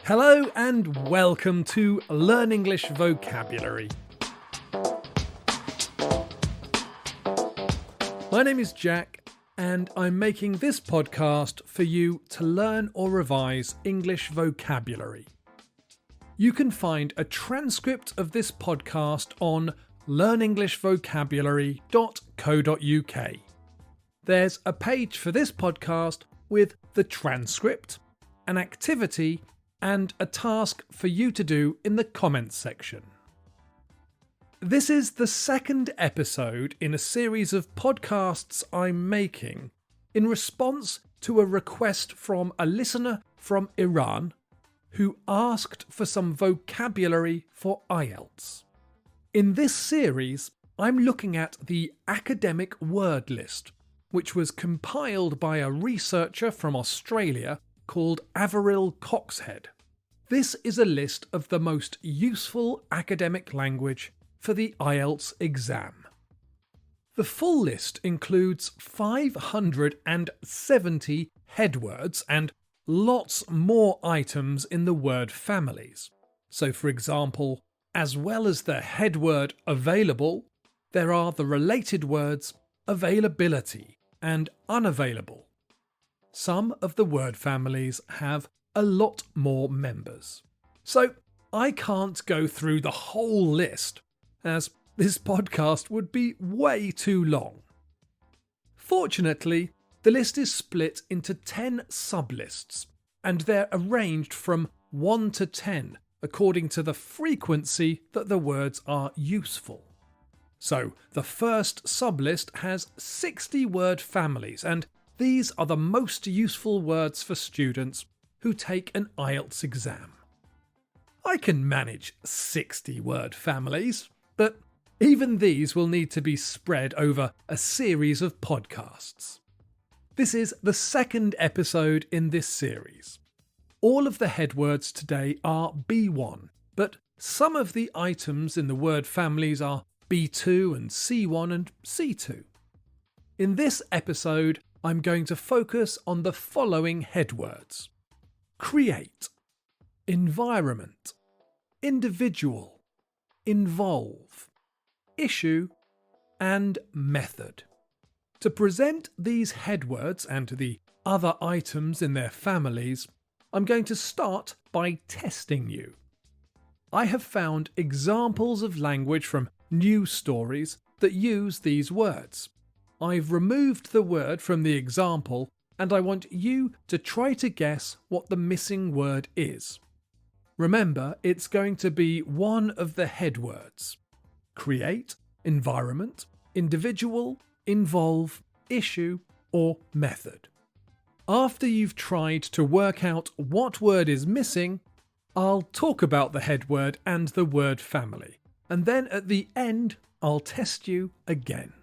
Hello and welcome to Learn English Vocabulary. My name is Jack and I'm making this podcast for you to learn or revise English vocabulary. You can find a transcript of this podcast on learnenglishvocabulary.co.uk. There's a page for this podcast with the transcript, an activity, and a task for you to do in the comments section. This is the second episode in a series of podcasts I'm making in response to a request from a listener from Iran who asked for some vocabulary for IELTS. In this series, I'm looking at the academic word list, which was compiled by a researcher from Australia called Averil Coxhead. This is a list of the most useful academic language for the IELTS exam. The full list includes 570 headwords and lots more items in the word families. So, for example, as well as the headword available, there are the related words availability and unavailable. Some of the word families have a lot more members. So I can't go through the whole list, as this podcast would be way too long. Fortunately, the list is split into 10 sublists, and they're arranged from 1 to 10 according to the frequency that the words are useful. So the first sublist has 60 word families, and these are the most useful words for students who take an IELTS exam. I can manage 60 word families, but even these will need to be spread over a series of podcasts. This is the second episode in this series. All of the headwords today are B1, but some of the items in the word families are B2 and C1 and C2. In this episode, I'm going to focus on the following headwords: create, environment, individual, involve, issue, and method. To present these headwords and the other items in their families, I'm going to start by testing you. I have found examples of language from news stories that use these words. I've removed the word from the example and I want you to try to guess what the missing word is. Remember, it's going to be one of the headwords: create, environment, individual, involve, issue, or method. After you've tried to work out what word is missing, I'll talk about the headword and the word family, and then at the end, I'll test you again.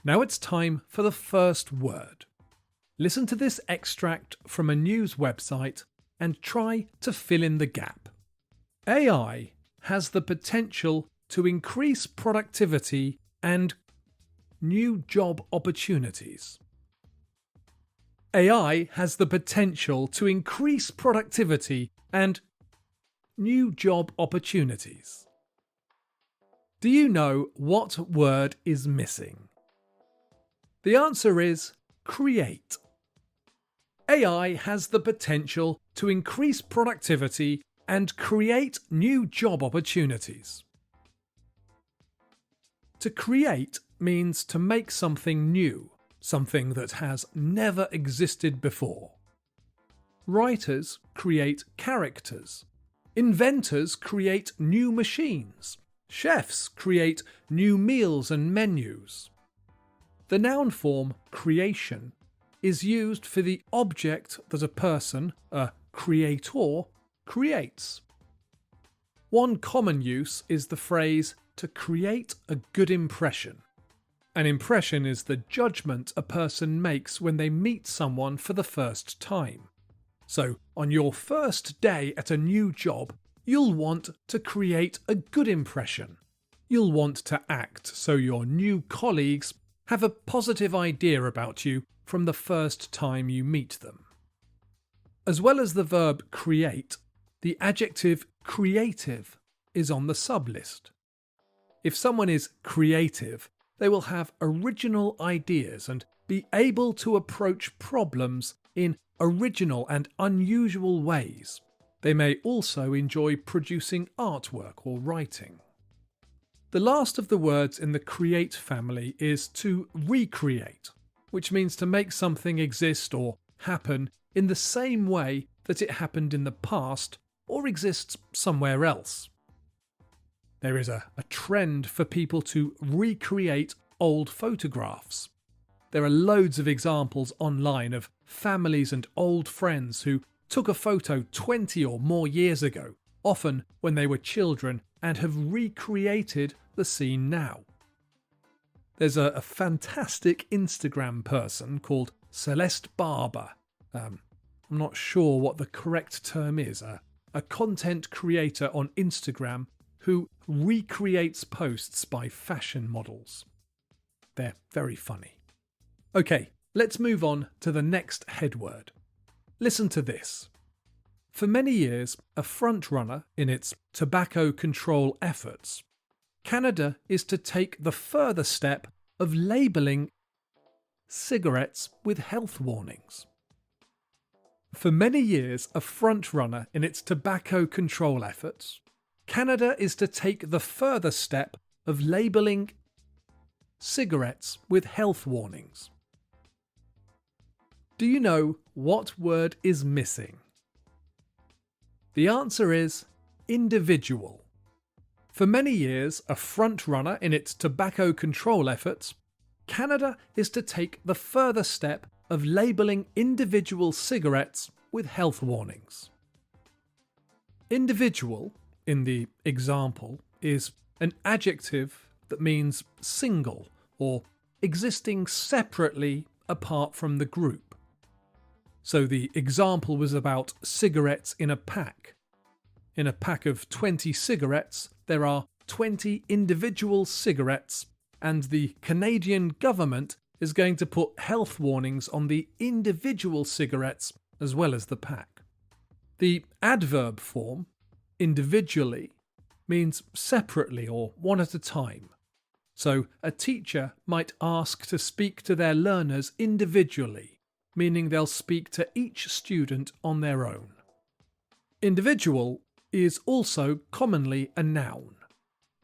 Now it's time for the first word. Listen to this extract from a news website and try to fill in the gap. AI has the potential to increase productivity and new job opportunities. AI has the potential to increase productivity and new job opportunities. Do you know what word is missing? The answer is create. AI has the potential to increase productivity and create new job opportunities. To create means to make something new, something that has never existed before. Writers create characters. Inventors create new machines. Chefs create new meals and menus. The noun form creation is used for the object that a person, a creator, creates. One common use is the phrase to create a good impression. An impression is the judgment a person makes when they meet someone for the first time. So, on your first day at a new job, you'll want to create a good impression. You'll want to act so your new colleagues have a positive idea about you from the first time you meet them. As well as the verb create, the adjective creative is on the sublist. If someone is creative, they will have original ideas and be able to approach problems in original and unusual ways. They may also enjoy producing artwork or writing. The last of the words in the create family is to recreate, which means to make something exist or happen in the same way that it happened in the past or exists somewhere else. There is a trend for people to recreate old photographs. There are loads of examples online of families and old friends who took a photo 20 or more years ago, often when they were children, and have recreated the scene now. There's a fantastic Instagram person called Celeste Barber. I'm not sure what the correct term is. A content creator on Instagram who recreates posts by fashion models. They're very funny. Okay, let's move on to the next head word. Listen to this. For many years, a frontrunner in its tobacco control efforts, Canada is to take the further step of labelling cigarettes with health warnings. For many years, a frontrunner in its tobacco control efforts, Canada is to take the further step of labelling cigarettes with health warnings. Do you know what word is missing? The answer is individual. For many years, a frontrunner in its tobacco control efforts, Canada is to take the further step of labelling individual cigarettes with health warnings. Individual, in the example, is an adjective that means single or existing separately apart from the group. So the example was about cigarettes in a pack. In a pack of 20 cigarettes, there are 20 individual cigarettes, and the Canadian government is going to put health warnings on the individual cigarettes as well as the pack. The adverb form, individually, means separately or one at a time. So a teacher might ask to speak to their learners individually, meaning they'll speak to each student on their own. Individual is also commonly a noun.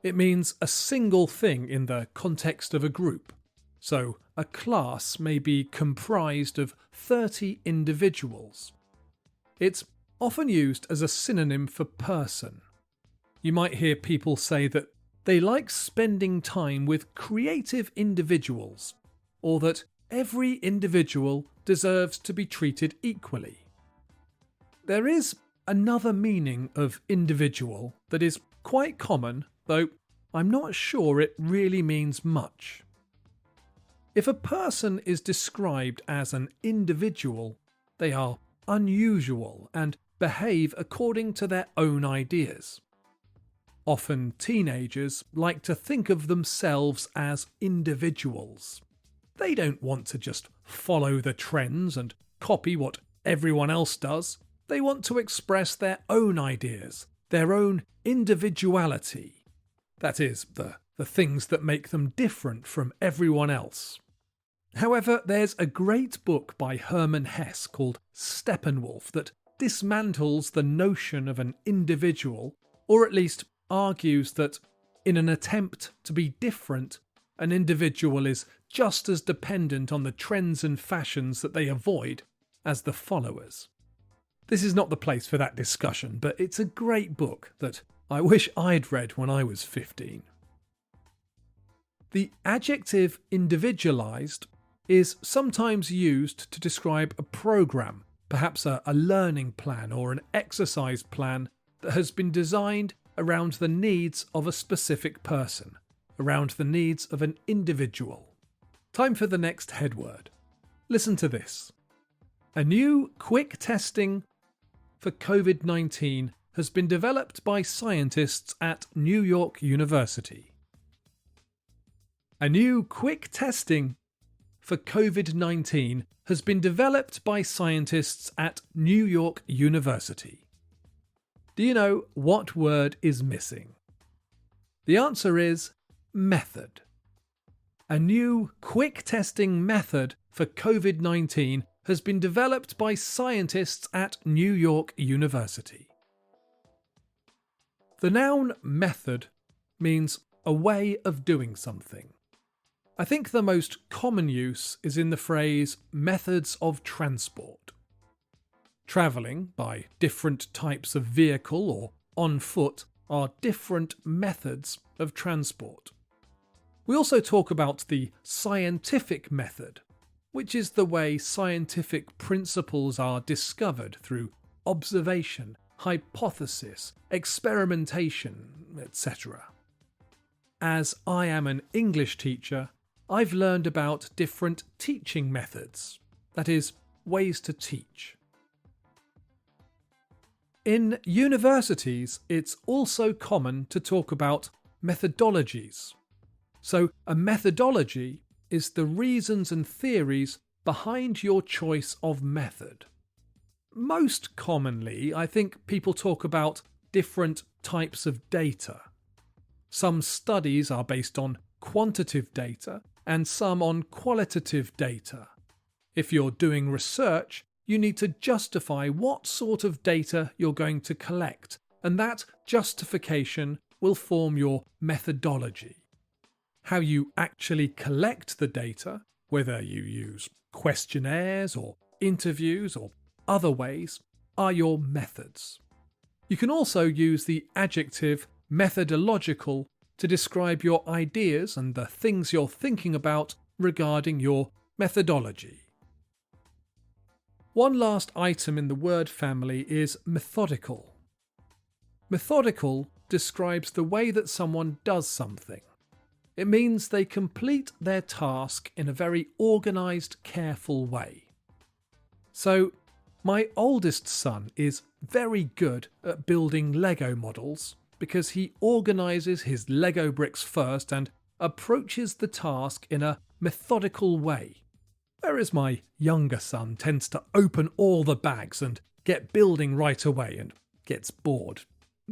It means a single thing in the context of a group. So a class may be comprised of 30 individuals. It's often used as a synonym for person. You might hear people say that they like spending time with creative individuals, or that every individual deserves to be treated equally. There is another meaning of individual that is quite common, though I'm not sure it really means much. If a person is described as an individual, they are unusual and behave according to their own ideas. Often teenagers like to think of themselves as individuals. They don't want to just follow the trends and copy what everyone else does. They want to express their own ideas, their own individuality. That is, the things that make them different from everyone else. However, there's a great book by Hermann Hesse called Steppenwolf that dismantles the notion of an individual, or at least argues that in an attempt to be different, an individual is just as dependent on the trends and fashions that they avoid as the followers. This is not the place for that discussion, but it's a great book that I wish I'd read when I was 15. The adjective individualized is sometimes used to describe a program, perhaps a learning plan or an exercise plan that has been designed around the needs of a specific person, around the needs of an individual. Time for the next head word. Listen to this. A new quick testing for COVID-19 has been developed by scientists at New York University. A new quick testing for COVID-19 has been developed by scientists at New York University. Do you know what word is missing? The answer is method. A new quick testing method for COVID-19 has been developed by scientists at New York University. The noun method means a way of doing something. I think the most common use is in the phrase methods of transport. Travelling by different types of vehicle or on foot are different methods of transport. We also talk about the scientific method, which is the way scientific principles are discovered through observation, hypothesis, experimentation, etc. As I am an English teacher, I've learned about different teaching methods, that is, ways to teach. In universities, it's also common to talk about methodologies. So, a methodology is the reasons and theories behind your choice of method. Most commonly, I think people talk about different types of data. Some studies are based on quantitative data and some on qualitative data. If you're doing research, you need to justify what sort of data you're going to collect, and that justification will form your methodology. How you actually collect the data, whether you use questionnaires or interviews or other ways, are your methods. You can also use the adjective methodological to describe your ideas and the things you're thinking about regarding your methodology. One last item in the word family is methodical. Methodical describes the way that someone does something. It means they complete their task in a very organised, careful way. So, my oldest son is very good at building Lego models because he organises his Lego bricks first and approaches the task in a methodical way. Whereas my younger son tends to open all the bags and get building right away and gets bored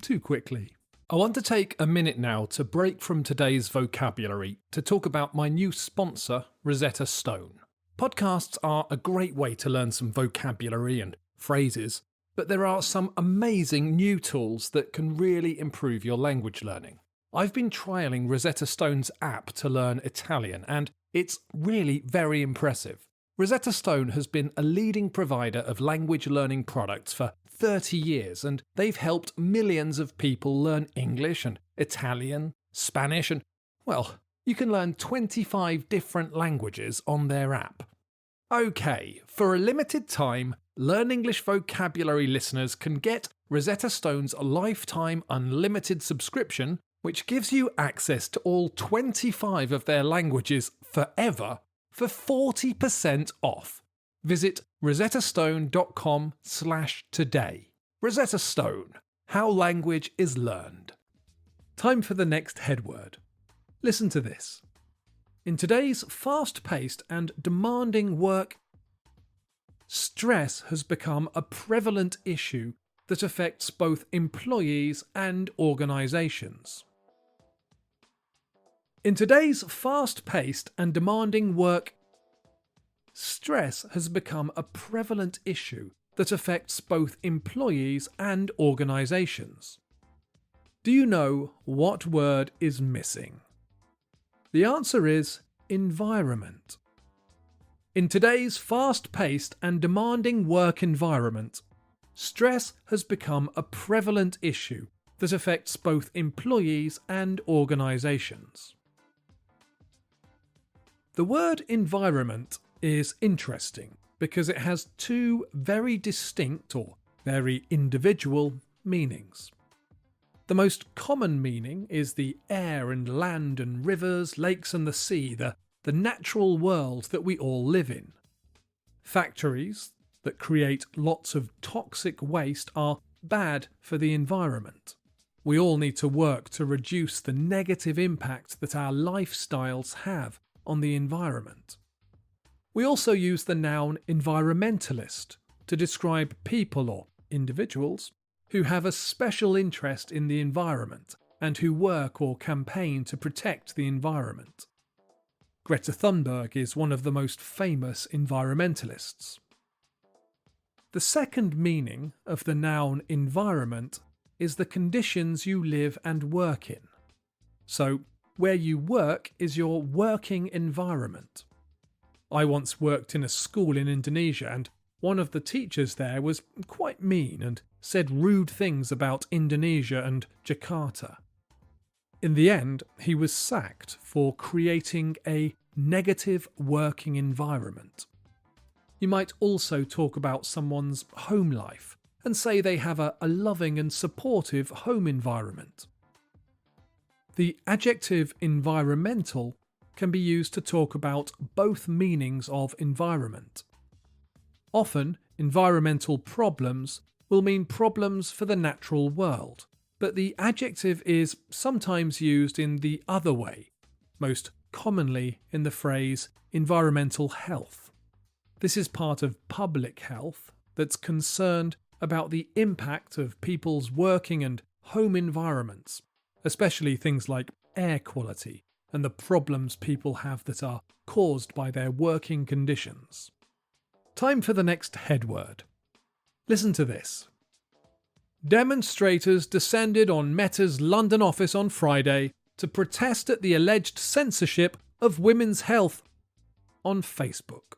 too quickly. I want to take a minute now to break from today's vocabulary to talk about my new sponsor, Rosetta Stone. Podcasts are a great way to learn some vocabulary and phrases, but there are some amazing new tools that can really improve your language learning. I've been trialling Rosetta Stone's app to learn Italian, and it's really very impressive. Rosetta Stone has been a leading provider of language learning products for 30 years, and they've helped millions of people learn English and Italian, Spanish, and, well, you can learn 25 different languages on their app. Okay, for a limited time, Learn English Vocabulary listeners can get Rosetta Stone's lifetime unlimited subscription, which gives you access to all 25 of their languages forever for 40% off. Visit rosettastone.com/today. Rosetta Stone. How language is learned. Time for the next headword. Listen to this. In today's fast-paced and demanding work, stress has become a prevalent issue that affects both employees and organisations. In today's fast-paced and demanding work, stress has become a prevalent issue that affects both employees and organisations. Do you know what word is missing? The answer is environment. In today's fast-paced and demanding work environment, stress has become a prevalent issue that affects both employees and organisations. The word environment is interesting because it has two very distinct or very individual meanings. The most common meaning is the air and land and rivers, lakes and the sea, the natural world that we all live in. Factories that create lots of toxic waste are bad for the environment. We all need to work to reduce the negative impact that our lifestyles have on the environment. We also use the noun environmentalist to describe people or individuals who have a special interest in the environment and who work or campaign to protect the environment. Greta Thunberg is one of the most famous environmentalists. The second meaning of the noun environment is the conditions you live and work in. So, where you work is your working environment. I once worked in a school in Indonesia, and one of the teachers there was quite mean and said rude things about Indonesia and Jakarta. In the end, he was sacked for creating a negative working environment. You might also talk about someone's home life and say they have a loving and supportive home environment. The adjective environmental can be used to talk about both meanings of environment. Often, environmental problems will mean problems for the natural world, but the adjective is sometimes used in the other way, most commonly in the phrase environmental health. This is part of public health that's concerned about the impact of people's working and home environments, especially things like air quality and the problems people have that are caused by their working conditions. Time for the next head word. Listen to this. Demonstrators descended on Meta's London office on Friday to protest at the alleged censorship of women's health on Facebook.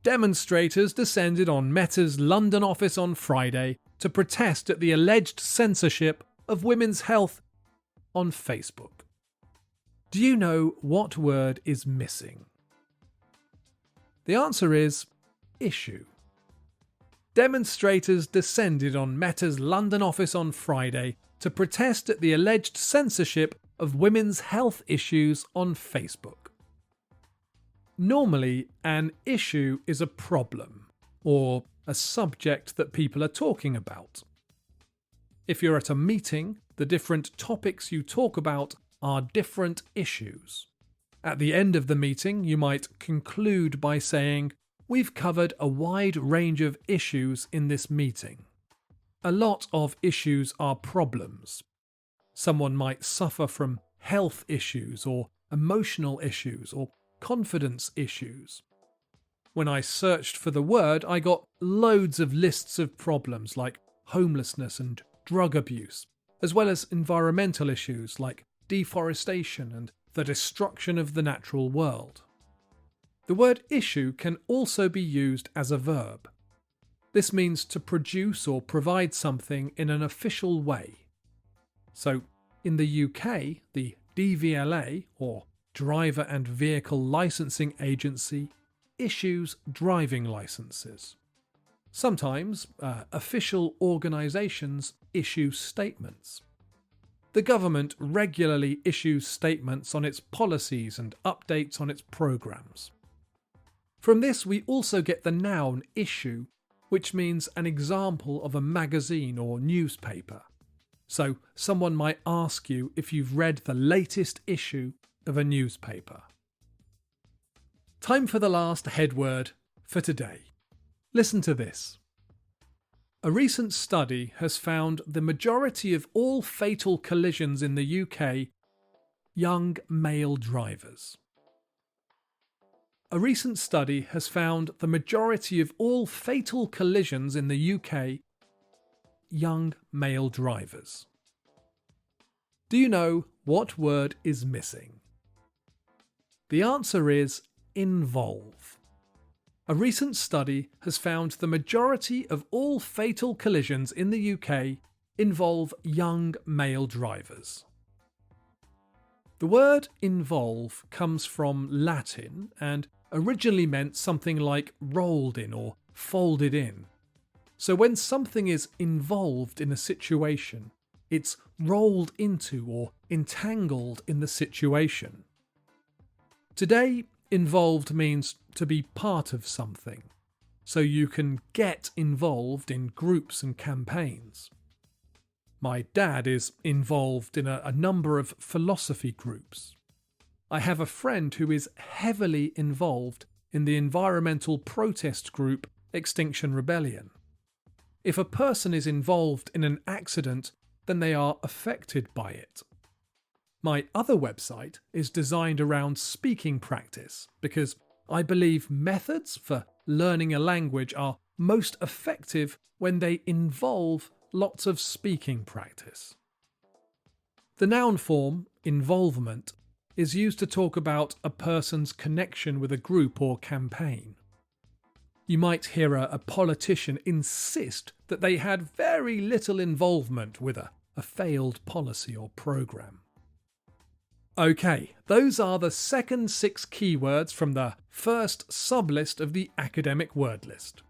Demonstrators descended on Meta's London office on Friday to protest at the alleged censorship of women's health on Facebook. Do you know what word is missing? The answer is issue. Demonstrators descended on Meta's London office on Friday to protest at the alleged censorship of women's health issues on Facebook. Normally, an issue is a problem or a subject that people are talking about. If you're at a meeting, the different topics you talk about are different issues. At the end of the meeting, you might conclude by saying, "We've covered a wide range of issues in this meeting." A lot of issues are problems. Someone might suffer from health issues or emotional issues or confidence issues. When I searched for the word, I got loads of lists of problems like homelessness and drug abuse, as well as environmental issues like deforestation and the destruction of the natural world. The word issue can also be used as a verb. This means to produce or provide something in an official way. So, in the UK, the DVLA, or Driver and Vehicle Licensing Agency, issues driving licenses. Sometimes, official organisations issue statements. The government regularly issues statements on its policies and updates on its programmes. From this, we also get the noun issue, which means an example of a magazine or newspaper. So, someone might ask you if you've read the latest issue of a newspaper. Time for the last head word for today. Listen to this. A recent study has found the majority of all fatal collisions in the UK young male drivers. A recent study has found the majority of all fatal collisions in the UK young male drivers. Do you know what word is missing? The answer is involve. A recent study has found the majority of all fatal collisions in the UK involve young male drivers. The word involve comes from Latin and originally meant something like rolled in or folded in. So when something is involved in a situation, it's rolled into or entangled in the situation. Today, involved means to be part of something, so you can get involved in groups and campaigns. My dad is involved in a number of philosophy groups. I have a friend who is heavily involved in the environmental protest group Extinction Rebellion. If a person is involved in an accident, then they are affected by it. My other website is designed around speaking practice because I believe methods for learning a language are most effective when they involve lots of speaking practice. The noun form, involvement, is used to talk about a person's connection with a group or campaign. You might hear a politician insist that they had very little involvement with a failed policy or programme. Okay, those are the second 6 keywords from the first sublist of the academic word list.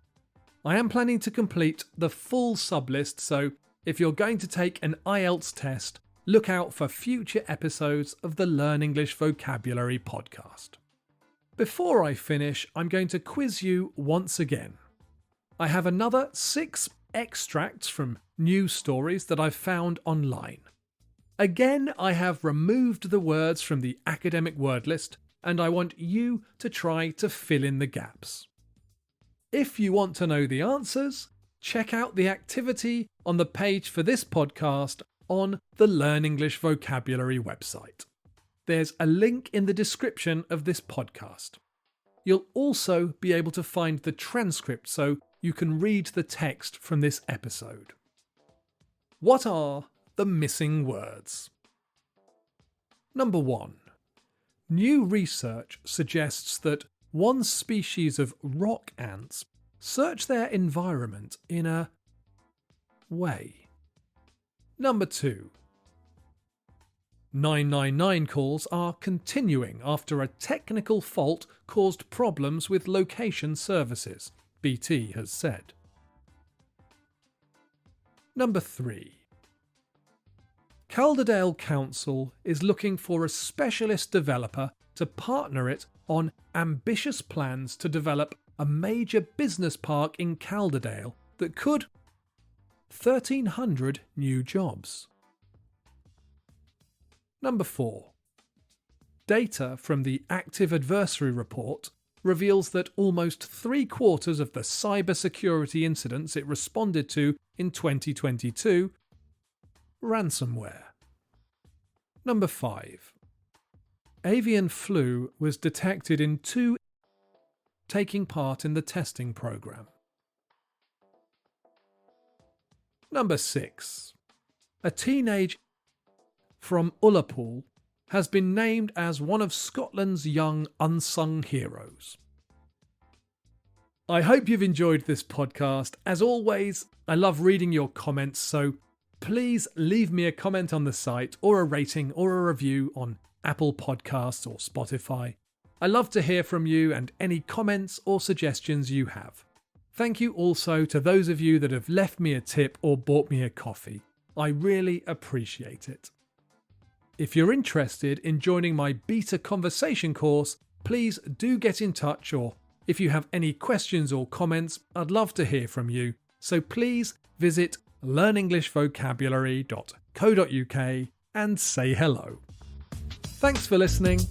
I am planning to complete the full sublist, so if you're going to take an IELTS test, look out for future episodes of the Learn English Vocabulary podcast. Before I finish, I'm going to quiz you once again. I have another 6 extracts from news stories that I've found online. Again, I have removed the words from the academic word list, and I want you to try to fill in the gaps. If you want to know the answers, check out the activity on the page for this podcast on the Learn English Vocabulary website. There's a link in the description of this podcast. You'll also be able to find the transcript so you can read the text from this episode. What are the missing words? Number 1. New research suggests that one species of rock ants search their environment in a way. Number 2. 999 calls are continuing after a technical fault caused problems with location services, BT has said. Number 3. Calderdale Council is looking for a specialist developer to partner it on ambitious plans to develop a major business park in Calderdale that could 1,300 new jobs. Number 4. Data from the Active Adversary Report reveals that almost 3/4 of the cybersecurity incidents it responded to in 2022 ransomware. Number 5. Avian flu was detected in 2 taking part in the testing program. Number 6. A teenage from Ullapool has been named as one of Scotland's young unsung heroes. I hope you've enjoyed this podcast. As always, I love reading your comments, so please leave me a comment on the site or a rating or a review on Apple Podcasts or Spotify. I love to hear from you and any comments or suggestions you have. Thank you also to those of you that have left me a tip or bought me a coffee. I really appreciate it. If you're interested in joining my beta conversation course, please do get in touch, or if you have any questions or comments, I'd love to hear from you. So please visit learnenglishvocabulary.co.uk and say hello. Thanks for listening.